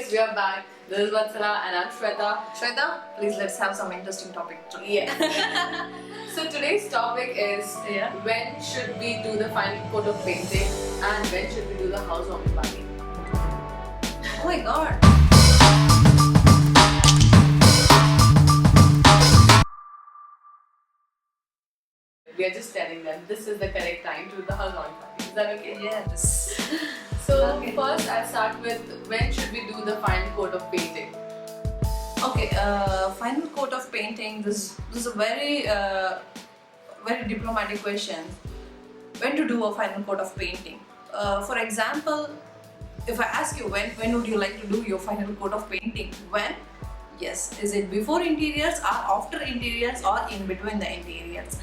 guys, we are back. This is Vatsala and I'm Shweta. Shweta, please let's have some interesting topic today. Yes. So today's topic is when should we do the final coat of painting and when should we do the housewarming party? Oh my god. We are just telling them this is the correct time to do the housewarming party. Is that okay? Yes. So first I'll start with when should we do the final coat of painting? Okay, final coat of painting. This is a very very diplomatic question. When to do a final coat of painting? For example, if I ask you when would you like to do your final coat of painting? When? Yes. Is it before interiors or after interiors or in between the interiors?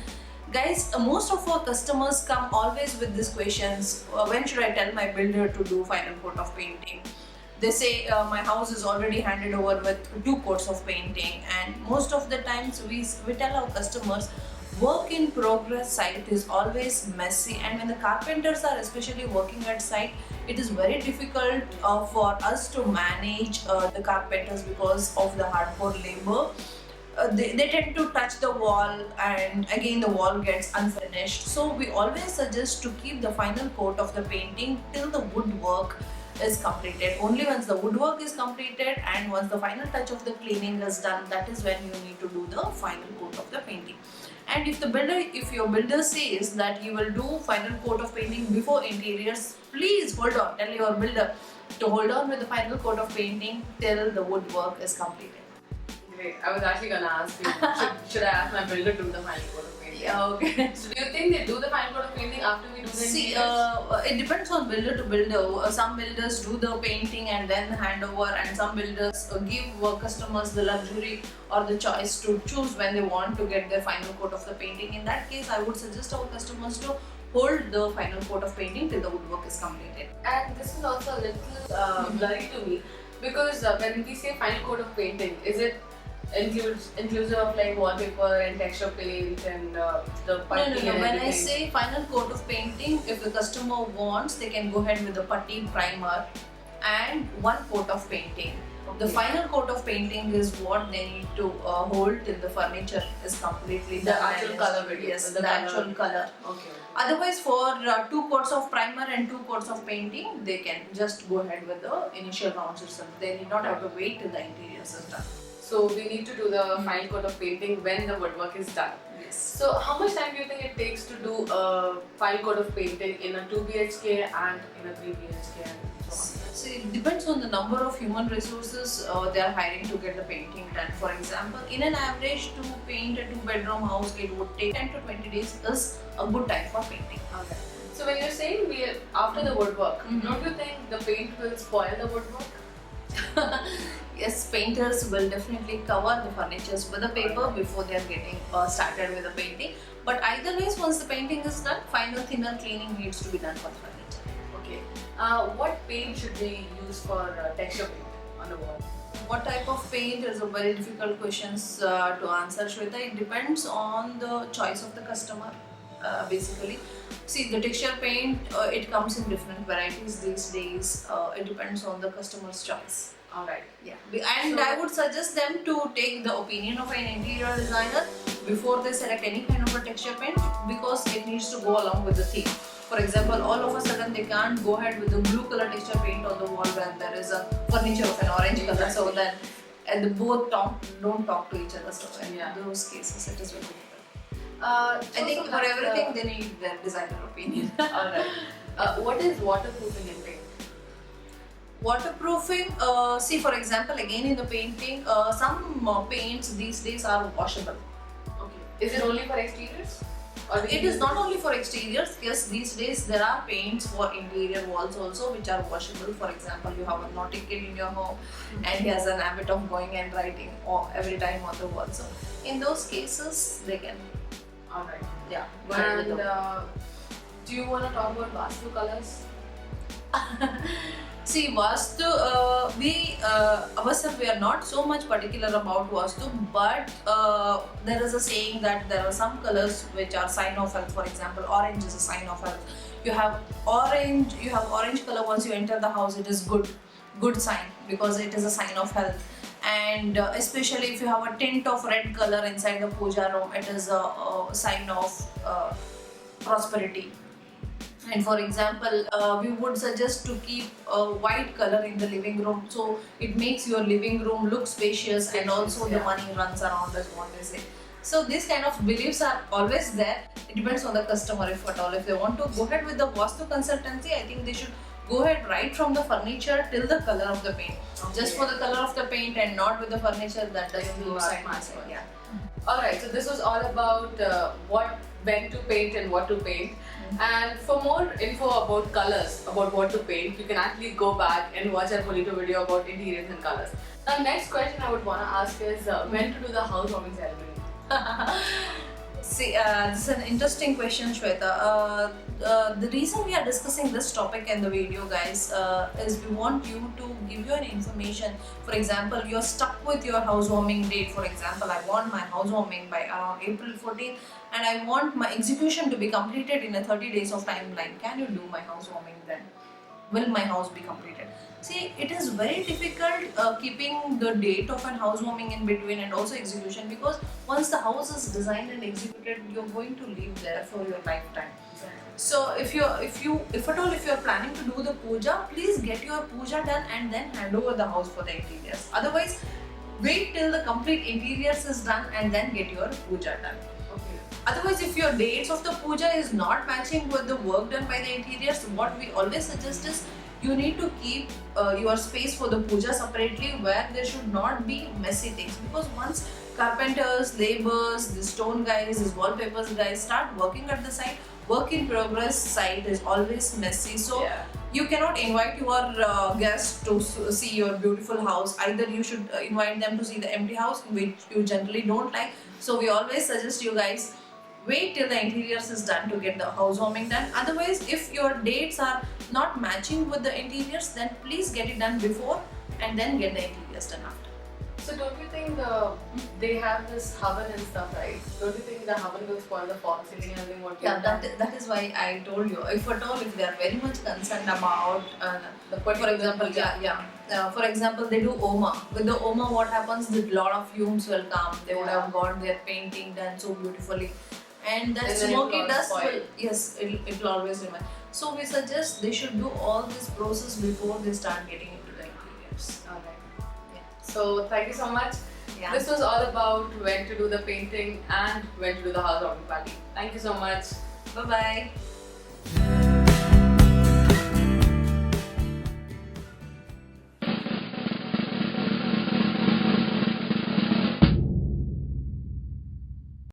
Guys, most of our customers come always with these questions. When should I tell my builder to do final coat of painting? They say my house is already handed over with 2 coats of painting, and most of the times we tell our customers work in progress site is always messy, and when the carpenters are especially working at site, it is very difficult for us to manage the carpenters because of the hardcore labor. They tend to touch the wall and again the wall gets unfinished. So we always suggest to keep the final coat of the painting till the woodwork is completed. Only once the woodwork is completed and once the final touch of the cleaning is done, that is when you need to do the final coat of the painting. And if your builder says that he will do final coat of painting before interiors, please hold on. Tell your builder to hold on with the final coat of painting till the woodwork is completed. Great. I was actually gonna ask you, should I ask my builder to do the final coat of painting? Yeah, okay. So do you think they do the final coat of painting after we do the See, interiors? it depends on builder to builder. Some builders do the painting and then hand over, and some builders give customers the luxury or the choice to choose when they want to get their final coat of the painting. In that case, I would suggest our customers to hold the final coat of painting till the woodwork is completed. And this is also a little blurry to me because when we say final coat of painting, is it inclusive of like wallpaper and texture paint and the putty? No. And When I everything? say final coat of painting, if the customer wants, they can go ahead with the putty, primer and 1 coat of painting. The final coat of painting is what they need to hold till the furniture is completely The done. actual and color video. Yes, The the color. actual color. Okay. Otherwise, for 2 coats of primer and 2 coats of painting, they can just go ahead with the initial rounds itself. They need not have to wait till the interiors is done. So we need to do the final coat of painting when the woodwork is done. Yes. So how much time do you think it takes to do a final coat of painting in a 2 BHK and in a 3 BHK and so on? So it depends on the number of human resources they are hiring to get the painting done. For example, in an average to paint a 2-bedroom house, it would take 10 to 20 days is a good time for painting. Okay. So when you're saying after the woodwork, don't you think the paint will spoil the woodwork? Yes, painters will definitely cover the furnitures with the paper before they are getting started with the painting. But either ways, once the painting is done, final thinner cleaning needs to be done for the furniture. Okay. What paint should we use for texture paint on the wall? What type of paint is a very difficult question to answer, Shweta. It depends on the choice of the customer, basically. See, the texture paint, it comes in different varieties these days. It depends on the customer's choice. Alright. Yeah. And I would suggest them to take the opinion of an interior designer before they select any kind of a texture paint, because it needs to go along with the theme. For example, all of a sudden they can't go ahead with the blue color texture paint on the wall when there is a furniture of an orange color. So then, and the both don't talk to each other. So in those cases, it is very difficult. I think for everything they need their designer opinion. Alright. What is waterproofing in paint? Waterproofing, see, for example, again in the painting, some paints these days are washable. Okay. Is it only for exteriors? Or It is not only for exteriors. Yes, these days there are paints for interior walls also which are washable. For example, you have a naughty kid in your home and he has an habit of going and writing every time on the wall. So in those cases, they can. Alright. Yeah. Go ahead with And the do you want to talk about Vastu colors? See, Vastu, ourselves, we are not so much particular about Vastu, but there is a saying that there are some colors which are sign of health. For example, orange is a sign of health. You have orange color once you enter the house, it is good. good sign because it is a sign of health. And especially if you have a tint of red color inside the puja room, it is a sign of prosperity. And for example, we would suggest to keep a white color in the living room, so it makes your living room look spacious, and also the money runs around, is what they say. So these kind of beliefs are always there. It depends on the customer, if at all. If they want to go ahead with the Vastu consultancy, I think they should go ahead right from the furniture till the color of the paint. Okay. Just for the color of the paint and not with the furniture, that doesn't Do look not side by match side. well. Yeah. Alright, so this was all about when to paint and what to paint. And for more info about colors, about what to paint, you can actually go back and watch our Polito video about interiors and colors. Now, next question I would want to ask is when to do the housewarming ceremony? See, this is an interesting question, Shweta. The reason we are discussing this topic in the video, guys, is we want you to give you an information. For example, you're stuck with your housewarming date. For example, I want my housewarming by around April 14th, and I want my execution to be completed in a 30 days of timeline. Can you do my housewarming then? Will my house be completed? See, it is very difficult keeping the date of an housewarming in between and also execution, because once the house is designed and executed, you're going to live there for your lifetime. So if at all you're planning to do the puja, please get your puja done and then hand over the house for the interiors. Otherwise, wait till the complete interiors is done and then get your puja done. Okay. Otherwise, if your dates of the puja is not matching with the work done by the interiors, what we always suggest is you need to keep your space for the puja separately, where there should not be messy things. Because once carpenters, laborers, the stone guys, these wallpapers guys start working at the site, work in progress site is always messy. So Yeah. you cannot invite your guests to see your beautiful house. Either you should invite them to see the empty house, which you generally don't like. So we always suggest you guys wait till the interiors is done to get the housewarming done. Otherwise, if your dates are not matching with the interiors, then please get it done before and then get the interiors done after. So don't you think they have this oven and stuff, right? Don't you think the oven will spoil the fall ceiling and everything? What Yeah, that is why I told you. If at all, if they are very much concerned about, for example, for example, they do Oma. With the Oma, what happens? The lot of fumes will come. They would have got their painting done so beautifully, and that And then it smoky will dust spoil. it will always remain. So we suggest they should do all this process before they start getting into the interiors. Alright. Yeah. So thank you so much. Yeah. This was all about when to do the painting and when to do the housewarming party. Thank you so much. Bye bye.